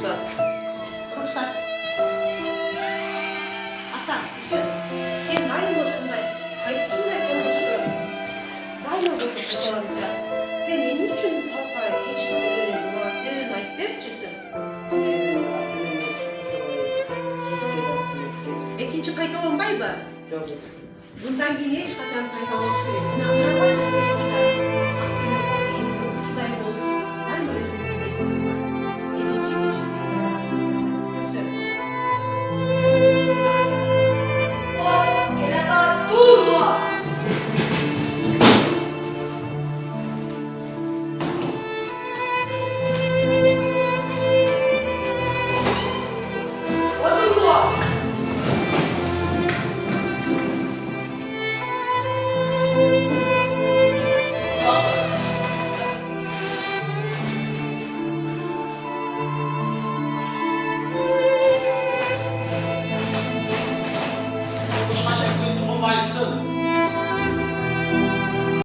Ruhsat. Ruhsat. Hasan, sen aynı boşunday. Hayır, şunday konuşuyorum. Aynı boşunday. Sen niçin salkaya keçip öğrenirsin? Bana sevin ayıp verçisin. İkinci kayıt olunday mı? Yok. Bundan yine hiç kaçan kayıt olmuş gerek. Ne var mı?